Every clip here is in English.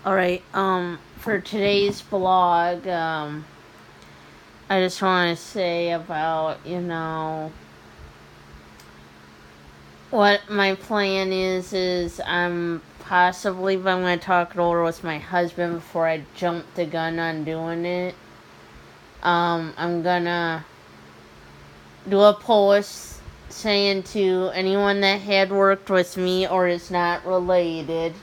Alright, for today's blog, I just want to say about, what my plan is I'm possibly, but I'm going to talk it over with my husband before I jump the gun on doing it. I'm gonna do a post saying to anyone that had worked with me or is not related,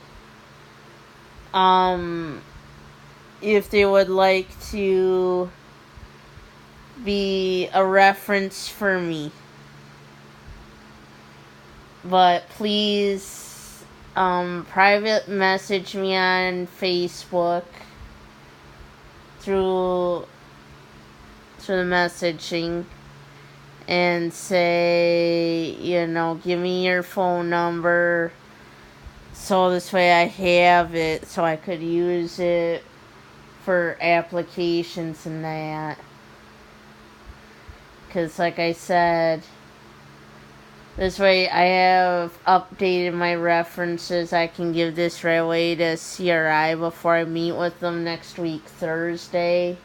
if they would like to be a reference for me. But please, private message me on Facebook through the messaging and say, give me your phone number so this way I have it so I could use it for applications and that. Because like I said, this way I have updated my references. I can give this right away to CRI before I meet with them next week, Thursday.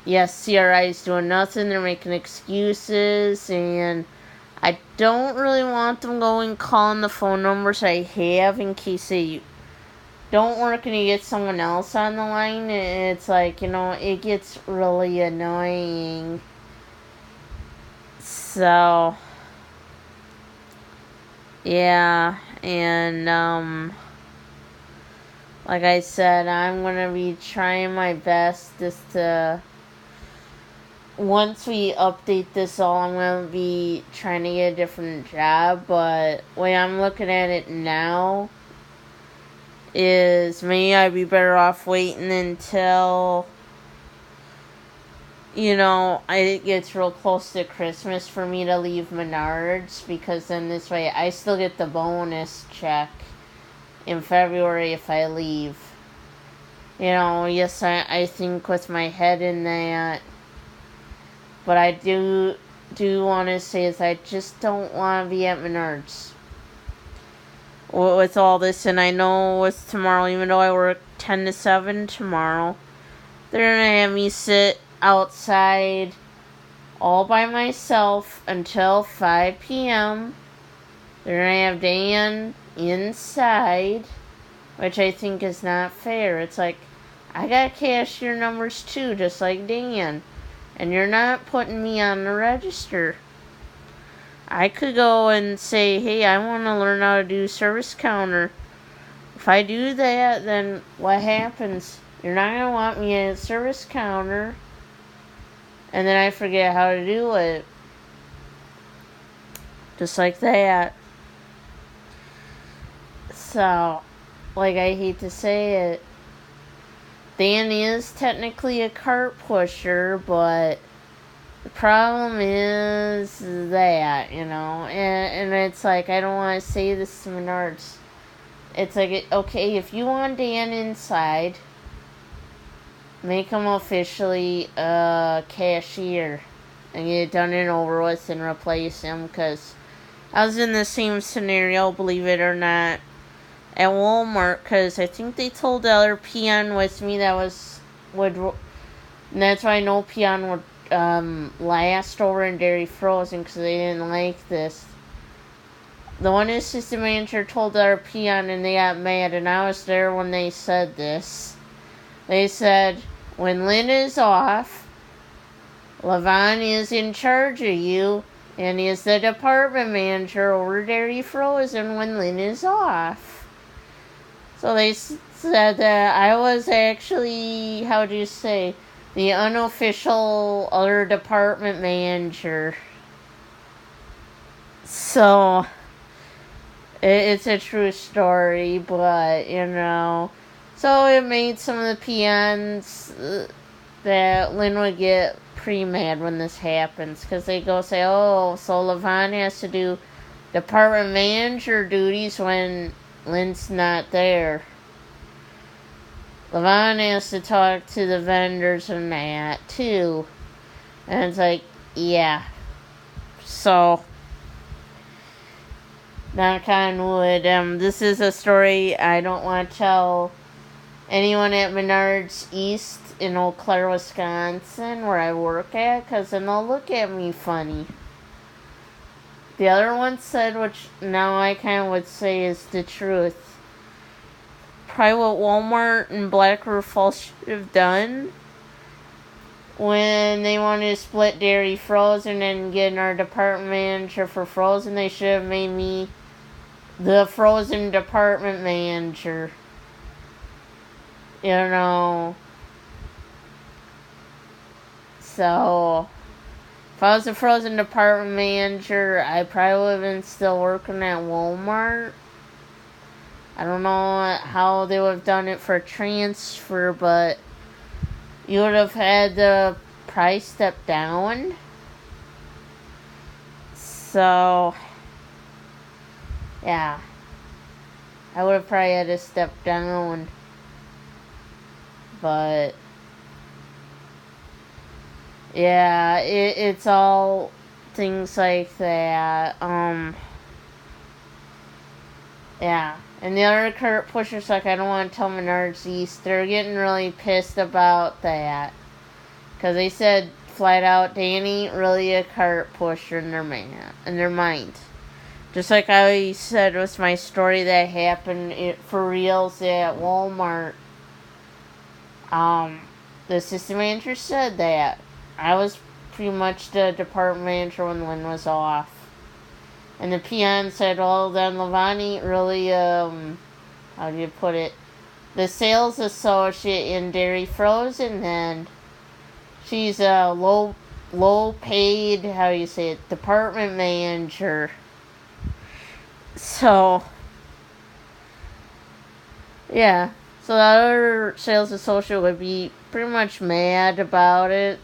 Yes, CRI is doing nothing. They're making excuses, and I don't really want them calling the phone numbers I have in case they don't work and you get someone else on the line. It's like, it gets really annoying. So, yeah, and, like I said, I'm gonna be trying my best just to, once we update this all, I'm gonna be trying to get a different job, but the way I'm looking at it now is maybe I'd be better off waiting until, it gets real close to Christmas for me to leave Menards, because then this way I still get the bonus check in February if I leave. Yes, I think with my head in that, but I do want to say is I just don't want to be at Menards with all this, and I know with tomorrow, even though I work 10 to 7 tomorrow, they're going to have me sit outside all by myself until 5 p.m. They're going to have Dan inside, which I think is not fair. It's like, I got cashier numbers too, just like Dan, and you're not putting me on the register. I could go and say, hey, I want to learn how to do service counter. If I do that, then what happens? You're not going to want me at service counter, and then I forget how to do it. Just like that. So, like, I hate to say it, Dan is technically a cart pusher, but the problem is that, and it's like, I don't want to say this to Menards. It's like, okay, if you want Dan inside, make him officially a cashier and get it done and over with and replace him, because I was in the same scenario, believe it or not, at Walmart, because I think they told the other peon with me and that's why no peon would last over in Dairy Frozen, because they didn't like this. The one assistant manager told our peon and they got mad, and I was there when they said this. They said, when Lynn is off, Levon is in charge of you, and is the department manager over Dairy Frozen when Lynn is off. So they said that I was actually, the unofficial other department manager. So, it's a true story, but, so it made some of the peons that Lynn would get pretty mad when this happens, because they go say, oh, so Levon has to do department manager duties when Lynn's not there. Levon has to talk to the vendors and that, too. And it's like, yeah. So, knock on wood. This is a story I don't want to tell anyone at Menards East in Eau Claire, Wisconsin, where I work at, because then they'll look at me funny. The other one said, which now I kind of would say is the truth. Probably what Walmart and Black River Falls should have done when they wanted to split dairy frozen and get our department manager for frozen, they should have made me the frozen department manager. You know. So, if I was a frozen department manager, I probably would have been still working at Walmart. I don't know how they would have done it for transfer, but you would have had the price step down. So, yeah. I would have probably had to step down. But, yeah, it's all things like that. Yeah. And the other cart pushers, like, I don't want to tell Menards East, they're getting really pissed about that. Because they said flat out, they ain't really a cart pusher in their mind. Just like I said with my story that happened for reals at Walmart. The assistant manager said that. I was pretty much the department manager when Lynn was off. And the PM said, well, then Levani really, how do you put it? The sales associate in Dairy Frozen, then she's a low paid, how do you say it, department manager. So, yeah. So the other sales associate would be pretty much mad about it.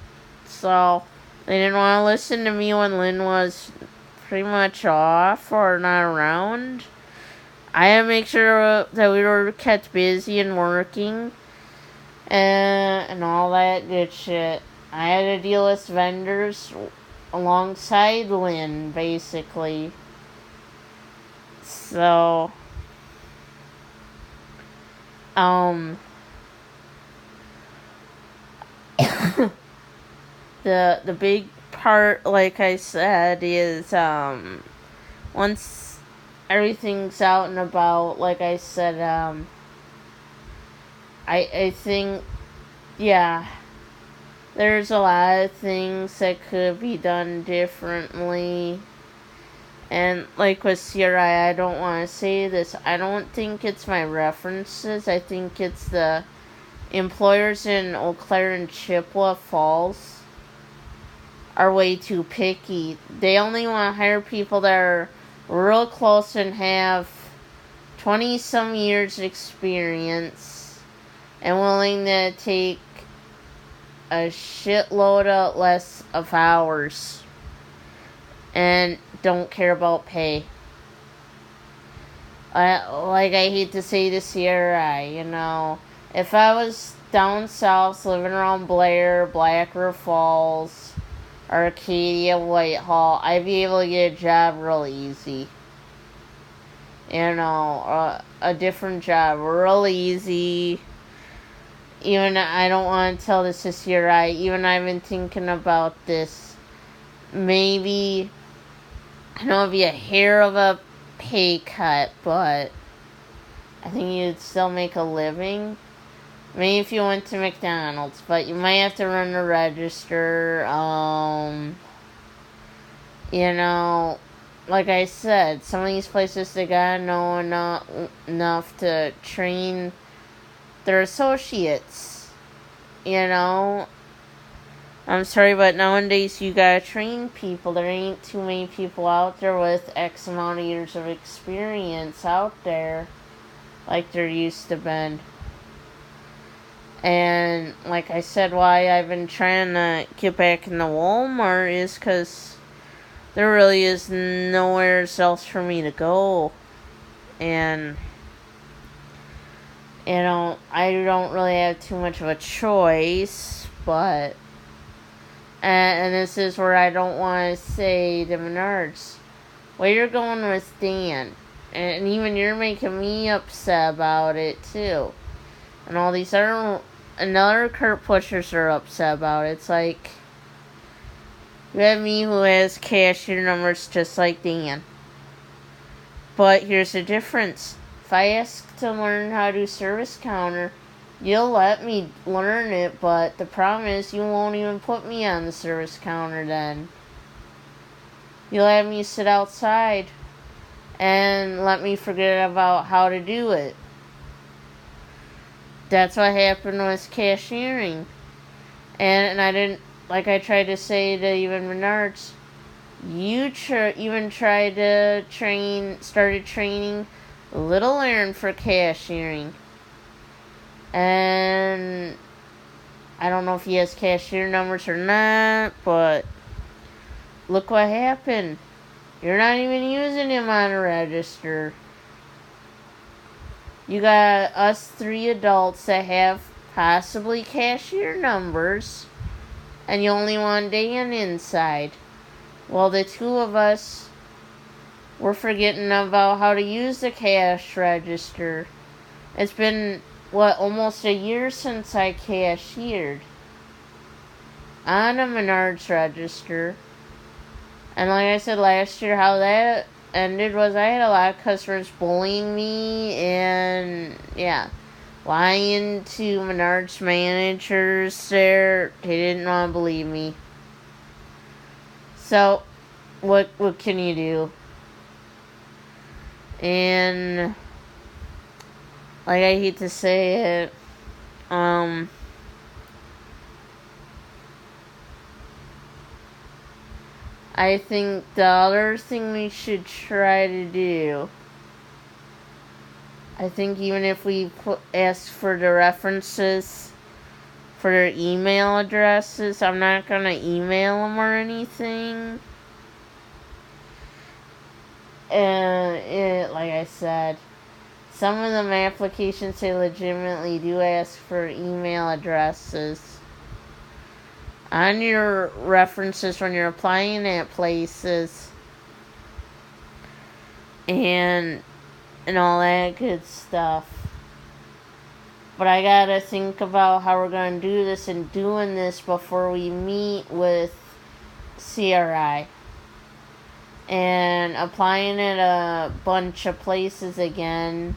So, they didn't want to listen to me when Lynn was pretty much off or not around. I had to make sure that we were kept busy and working and all that good shit. I had to deal with vendors alongside Lynn, basically. So, the big part, like I said, is once everything's out and about, like I said, I think, yeah, there's a lot of things that could be done differently. And like with CRI, I don't want to say this, I don't think it's my references, I think it's the employers in Eau Claire and Chippewa Falls are way too picky. They only want to hire people that are real close and have 20-some years experience and willing to take a shitload of less of hours and don't care about pay. Like I hate to say the CRI, if I was down south living around Blair, Black River Falls, Arcadia, Whitehall, I'd be able to get a job real easy. A different job real easy. Even I don't want to tell this to CRI, even I've been thinking about this. Maybe, I know it'd be a hair of a pay cut, but I think you'd still make a living. Maybe if you went to McDonald's, but you might have to run the register. Like I said, some of these places, they gotta know enough to train their associates. I'm sorry, but nowadays you gotta train people. There ain't too many people out there with X amount of years of experience out there like there used to been. And like I said, why I've been trying to get back in the Walmart is because there really is nowhere else for me to go. And, I don't really have too much of a choice, but, and this is where I don't want to say the Menards. Well, you're going with Dan. And even you're making me upset about it, too. And all these other cart pushers are upset about it. It's like, you have me who has cashier numbers just like Dan. But here's the difference. If I ask to learn how to do service counter, you'll let me learn it, but the problem is you won't even put me on the service counter then. You'll have me sit outside and let me forget about how to do it. That's what happened with cashiering. And I didn't, like I tried to say to even Menards, you even tried to started training Little Aaron for cashiering. And I don't know if he has cashier numbers or not, but look what happened. You're not even using him on a register. You got us 3 adults that have possibly cashier numbers, and you only want Dan inside. Well, the 2 of us, we're forgetting about how to use the cash register. It's been, almost a year since I cashiered on a Menards register. And like I said last year, how that ended was I had a lot of customers bullying me and, lying to Menards managers there. They didn't want to believe me. So, what can you do? And, like I hate to say it, I think the other thing we should try to do, I think even if we ask for the references for their email addresses, I'm not going to email them or anything. And like I said, some of them applications, they legitimately do ask for email addresses on your references when you're applying at places and all that good stuff. But I gotta think about how we're gonna do this and doing this before we meet with CRI and applying at a bunch of places again,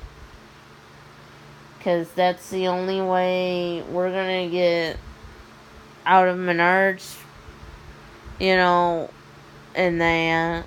because that's the only way we're gonna get out of Menards, and that.